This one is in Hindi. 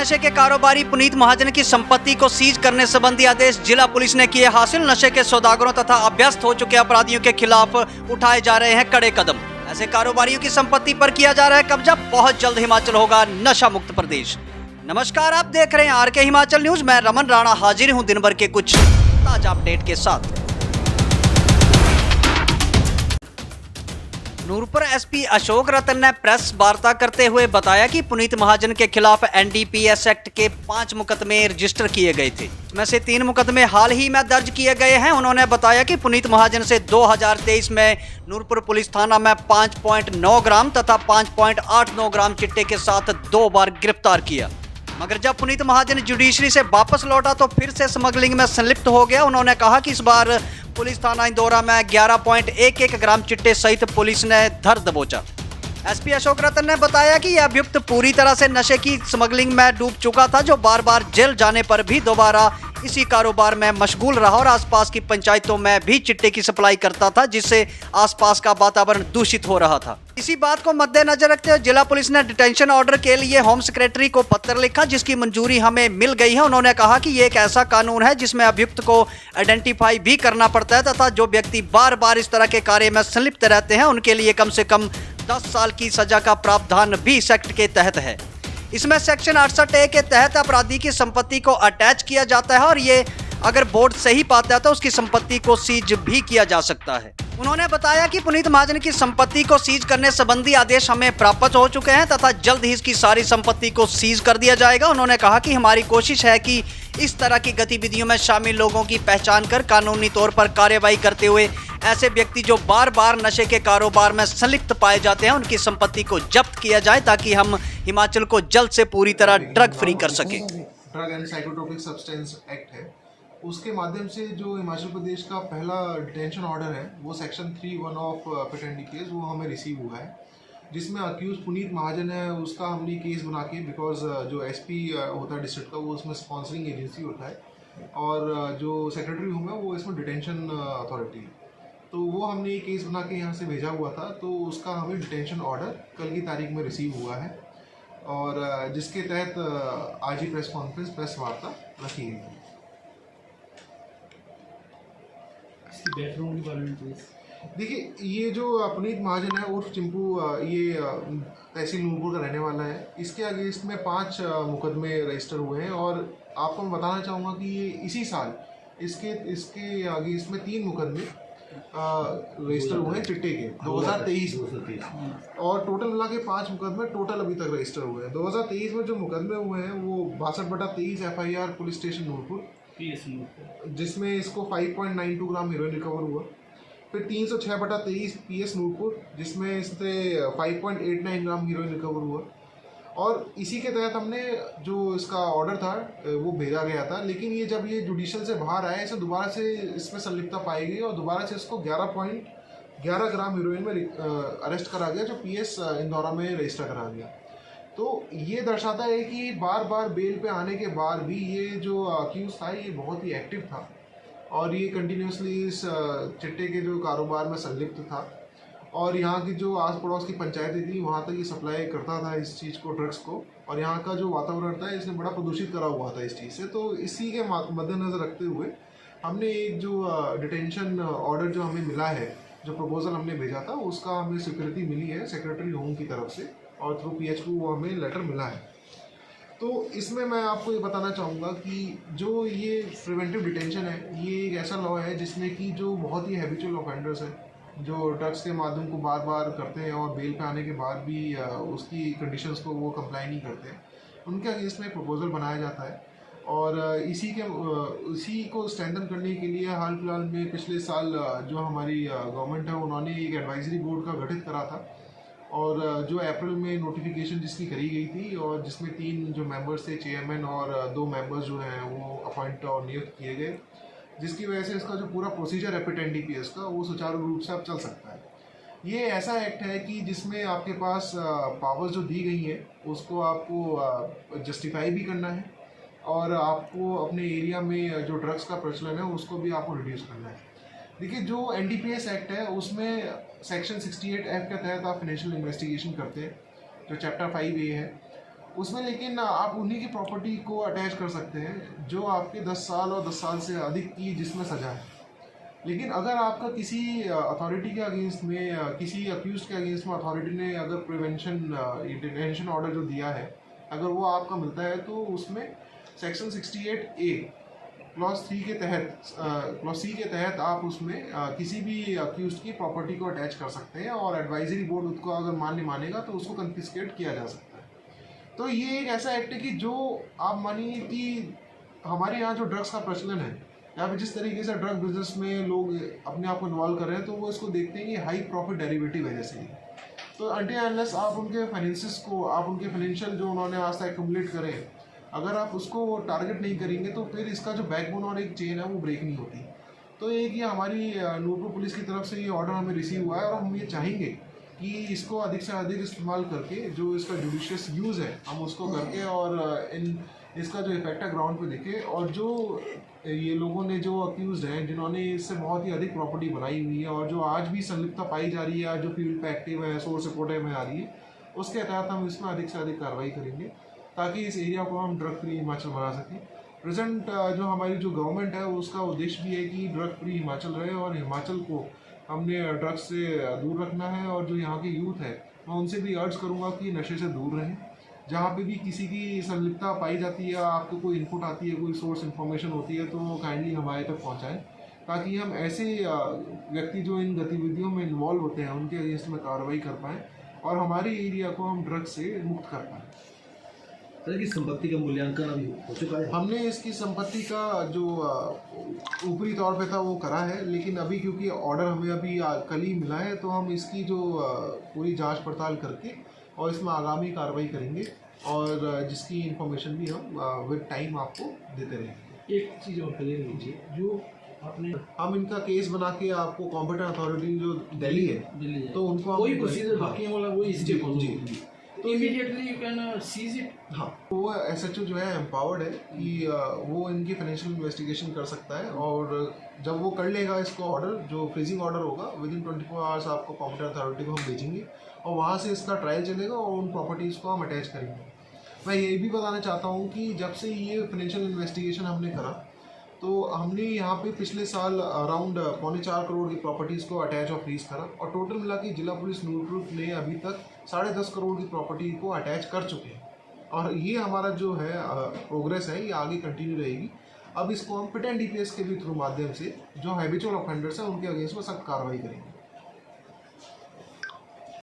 नशे के कारोबारी पुनीत महाजन की संपत्ति को सीज करने संबंधी आदेश जिला पुलिस ने किए हासिल। नशे के सौदागरों तथा अभ्यस्त हो चुके अपराधियों के खिलाफ उठाए जा रहे हैं कड़े कदम। ऐसे कारोबारियों की संपत्ति पर किया जा रहा है कब्जा। बहुत जल्द हिमाचल होगा नशा मुक्त प्रदेश। नमस्कार, आप देख रहे हैं आरके हिमाचल न्यूज। मैं रमन राणा हाजिर हूं दिन भर के कुछ ताजा अपडेट के साथ। नूरपुर एसपी अशोक रतन ने प्रेस वार्ता करते हुए बताया कि पुनीत महाजन के खिलाफ एनडीपीएस एक्ट के 5 मुकदमे रजिस्टर किए गए थे, इसमें से 3 मुकदमे हाल ही में दर्ज किए गए हैं। उन्होंने बताया कि पुनीत महाजन से 2023 में नूरपुर पुलिस थाना में 5.9 ग्राम तथा 5.89 ग्राम चिट्टे के साथ 2 बार गिरफ्तार किया, मगर जब पुनीत महाजन जुडिशरी से वापस लौटा तो फिर से स्मगलिंग में संलिप्त हो गया। उन्होंने कहा कि इस बार पुलिस थाना इंदौरा में 11.11 ग्राम चिट्टे सहित पुलिस ने धर दबोचा। एसपी अशोक रतन ने बताया कि यह अभियुक्त पूरी तरह से नशे की स्मगलिंग में डूब चुका था, जो बार बार जेल जाने पर भी दोबारा इसी कारोबार में मशगूल रहा और आसपास की पंचायतों में भी चिट्टे की सप्लाई करता था, जिससे आसपास का वातावरण दूषित हो रहा था। इसी बात को मद्देनजर रखते हुए जिला पुलिस ने डिटेंशन ऑर्डर के लिए होम सेक्रेटरी को पत्र लिखा, जिसकी मंजूरी हमें मिल गई है। उन्होंने कहा कि ये एक ऐसा कानून है जिसमें अभियुक्त को आइडेंटिफाई भी करना पड़ता है तथा जो व्यक्ति बार बार इस तरह के कार्य में संलिप्त रहते हैं उनके लिए कम से कम 10 साल की सजा का प्रावधान भी इस एक्ट के तहत है। इसमें सेक्शन 68A के तहत अपराधी की संपत्ति को अटैच किया जाता है और ये अगर बोर्ड सही पाता है तो उसकी संपत्ति को सीज भी किया जा सकता है। उन्होंने बताया कि पुनीत महाजन की संपत्ति को सीज करने संबंधी आदेश हमें प्राप्त हो चुके हैं तथा जल्द ही इसकी सारी संपत्ति को सीज कर दिया जाएगा। उन्होंने कहा कि हमारी कोशिश है कि इस तरह की गतिविधियों में शामिल लोगों की पहचान कर कानूनी तौर पर कार्रवाई करते हुए ऐसे व्यक्ति जो बार बार नशे के कारोबार में संलिप्त पाए जाते हैं उनकी संपत्ति को जब्त किया जाए, ताकि हम हिमाचल को जल्द से पूरी तरह ड्रग फ्री कर सके। Drug and psychotropic substance act है, उसके माध्यम से जो हिमाचल प्रदेश का पहला डिटेंशन ऑर्डर है वो सेक्शन 3(1) ऑफ पिट एनडीपीएस वो हमें रिसीव हुआ है, जिसमें अक्यूज पुनीत महाजन है। उसका हमने केस बना के, बिकॉज जो एसपी होता है डिस्ट्रिक्ट का वो उसमें स्पॉन्सरिंग एजेंसी होता है और जो सेक्रेटरी हूँ मैं वो इसमें डिटेंशन अथॉरिटी, तो वो हमने ये केस बना के यहाँ से भेजा हुआ था। तो उसका हमें डिटेंशन ऑर्डर कल की तारीख में रिसीव हुआ है और जिसके तहत आज ही प्रेस कॉन्फ्रेंस प्रेस वार्ता रखी गई है। बैकग्राउंड के बारे में देखिए, ये जो पुनीत महाजन है उर्फ चिंपू, ये तहसील नूरपुर का रहने वाला है। इसके अगेंस्ट में 5 मुकदमे रजिस्टर हुए हैं और आपको मैं बताना चाहूँगा कि ये इसी साल इसके अगेंस्ट में 3 मुकदमे रजिस्टर हुए हैं चिट्टे के 2023 में, और टोटल मिला के 5 मुकदमे टोटल अभी तक रजिस्टर हुए हैं। 2023 में जो मुकदमे हुए हैं वो 62/23 FIR पुलिस स्टेशन नूरपुर, जिसमें इसको 5.92 ग्राम हीरोइन रिकवर हुआ। फिर 306/23 PS नूरपुर, जिसमें इससे 5.89 ग्राम हीरोइन रिकवर हुआ। और इसी के तहत हमने जो इसका ऑर्डर था वो भेजा गया था, लेकिन ये जब ये जुडिशल से बाहर आया इसे दोबारा से इसमें संलिप्तता पाई गई और दोबारा से इसको 11.11 ग्राम हीरोइन में अरेस्ट करा गया, जो PS इंदौरा में रजिस्टर करा गया। तो ये दर्शाता है कि बार बार बेल पे आने के बाद भी ये जो अक्यूज था ये बहुत ही एक्टिव था और ये कंटिन्यूसली इस चिट्टे के जो कारोबार में संलिप्त था और यहाँ की जो आस पड़ोस की पंचायतें थी वहाँ तक ये सप्लाई करता था इस चीज़ को, ड्रग्स को, और यहाँ का जो वातावरण था इसने बड़ा प्रदूषित करा हुआ था इस चीज़ से। तो इसी के मद्देनज़र रखते हुए हमने एक जो डिटेंशन ऑर्डर जो हमें मिला है, जो प्रपोजल हमने भेजा था उसका हमें स्वीकृति मिली है सेक्रेटरी होम की तरफ से और थ्रू PH को हमें लेटर मिला है। तो इसमें मैं आपको ये बताना चाहूँगा कि जो ये प्रिवेंटिव डिटेंशन है ये एक ऐसा लॉ है जिसमें कि जो बहुत ही हैबिचुअल ऑफेंडर्स है, जो ड्रग्स के माध्यम को बार बार करते हैं और बेल पे आने के बाद भी उसकी कंडीशंस को वो कंप्लाई नहीं करते हैं, उनके अगेंस्ट में प्रपोजल बनाया जाता है। और इसी को स्ट्रेंथन करने के लिए हाल फिलहाल में पिछले साल जो हमारी गवर्नमेंट है उन्होंने एक एडवाइजरी बोर्ड का गठित करा था और जो अप्रैल में नोटिफिकेशन जिसकी करी गई थी और जिसमें 3 जो मेंबर्स थे, चेयरमैन और 2 मेंबर्स जो हैं वो अपॉइंट और नियुक्त किए गए, जिसकी वजह से इसका जो पूरा प्रोसीजर है पिट एनडीपीएस का वो सुचारू रूप से अब चल सकता है। ये ऐसा एक्ट है कि जिसमें आपके पास पावर्स जो दी गई हैं उसको आपको जस्टिफाई भी करना है और आपको अपने एरिया में जो ड्रग्स का प्रचलन है उसको भी आपको रिड्यूस करना है। देखिए, जो एनडीपीएस एक्ट है उसमें सेक्शन 68F के तहत आप फाइनेंशियल इन्वेस्टिगेशन करते हैं, जो चैप्टर 5A है, उसमें लेकिन आप उन्हीं की प्रॉपर्टी को अटैच कर सकते हैं जो आपके 10 साल और 10 साल से अधिक की जिसमें सजा है। लेकिन अगर आपका किसी अथॉरिटी के अगेंस्ट में किसी अक्यूज के अगेंस्ट में अथॉरिटी ने अगर प्रिवेंशन डिटेंशन ऑर्डर जो दिया है अगर वो आपका मिलता है तो उसमें सेक्शन 68A क्लॉज 3 के तहत क्लॉज सी के तहत आप उसमें किसी भी अक्यूज की प्रॉपर्टी को अटैच कर सकते हैं और एडवाइजरी बोर्ड उसको अगर मानेगा तो उसको कन्फिस्केट किया जा सकता है। तो ये एक ऐसा एक्ट है कि जो आप मानिए कि हमारे यहाँ जो ड्रग्स का प्रचलन है या फिर जिस तरीके से ड्रग बिजनेस में लोग अपने आप को इन्वॉल्व कर रहे हैं तो वो इसको देखते हैं कि हाई प्रॉफिट डेरिवेटिव है जैसे ही। तो अनटिल अनलेस आप उनके फाइनेंसिस को आप उनके फाइनेंशियल जो उन्होंने आज तक एक्यूमुलेट करे अगर आप उसको टारगेट नहीं करेंगे तो फिर इसका जो बैकबोन और एक चेन है वो ब्रेक नहीं होती। तो एक ये हमारी नूरपुर पुलिस की तरफ से ये ऑर्डर हमें रिसीव हुआ है और हम ये चाहेंगे कि इसको अधिक से अधिक इस्तेमाल करके जो इसका जुडिशियस यूज़ है हम उसको करके और इसका जो इफेक्ट है ग्राउंड पे दिखे और जो ये लोगों ने जो अक्यूज़ हैं जिन्होंने इससे बहुत ही अधिक प्रॉपर्टी बनाई हुई है और जो आज भी संलिप्तता पाई जा रही है जो फील्ड पे एक्टिव है सोर्स रिपोर्ट में आ रही है उसके तहत हम इसमें अधिक से अधिक कार्रवाई करेंगे ताकि इस एरिया को हम ड्रग फ्री हिमाचल बना सकें। प्रेजेंट जो हमारी जो गवर्नमेंट है उसका उद्देश्य भी है कि ड्रग फ्री हिमाचल रहे और हिमाचल को हमने ड्रग्स से दूर रखना है और जो यहाँ के यूथ है मैं उनसे भी अर्ज करूँगा कि नशे से दूर रहें। जहाँ पे भी किसी की संलिप्तता पाई जाती है आपको कोई इनपुट आती है कोई सोर्स इन्फॉर्मेशन होती है तो काइंडली हमारे तक पहुँचाएँ ताकि हम ऐसे व्यक्ति जो इन गतिविधियों में इन्वॉल्व होते हैं उनके अगेंस्ट में कार्रवाई कर पाएँ और हमारे एरिया को हम ड्रग्स से मुक्त कर पाएँ। सर की संपत्ति का मूल्यांकन अभी हो चुका है? हमने इसकी संपत्ति का जो ऊपरी तौर पे था वो करा है लेकिन अभी क्योंकि ऑर्डर हमें अभी कल ही मिला है तो हम इसकी जो पूरी जांच पड़ताल करके और इसमें आगामी कार्रवाई करेंगे और जिसकी इन्फॉर्मेशन भी हम विद टाइम आपको देते रहेंगे। एक चीज़ और क्लियर कीजिए जो आपने हम इनका केस बना के आपको कॉम्पिटेंट अथॉरिटी जो दिल्ली है तो उनको कोई प्रोसीजर बाकी है वाला वो इसी जी तो immediately you can sees it. हाँ वो एसएचओ जो है एम्पावर्ड है कि वो इनकी फाइनेंशियल इन्वेस्टिगेशन कर सकता है और जब वो कर लेगा इसको ऑर्डर जो फ्रीजिंग ऑर्डर होगा विद इन 24 आवर्स आपको कॉम्पिटेंट अथॉरिटी को हम भेजेंगे और वहाँ से इसका ट्रायल चलेगा और उन प्रॉपर्टीज़ को हम अटैच करेंगे। मैं ये भी बताना चाहता हूँ कि जब से ये फाइनेंशियल इन्वेस्टिगेशन हमने करा तो हमने यहाँ पे पिछले साल अराउंड 4.25 करोड़ की प्रॉपर्टीज़ को अटैच और फ्रीज करा और टोटल मिला के जिला पुलिस नूरपुर ने अभी तक 10.5 करोड़ की प्रॉपर्टी को अटैच कर चुके हैं और ये हमारा जो है प्रोग्रेस है ये आगे कंटिन्यू रहेगी। अब इसको हम पिट एंड डीपीएस के भी थ्रू माध्यम से जो हैबिचुअल ऑफेंडर्स हैं उनके अगेंस्ट में सख्त कार्रवाई करेंगे।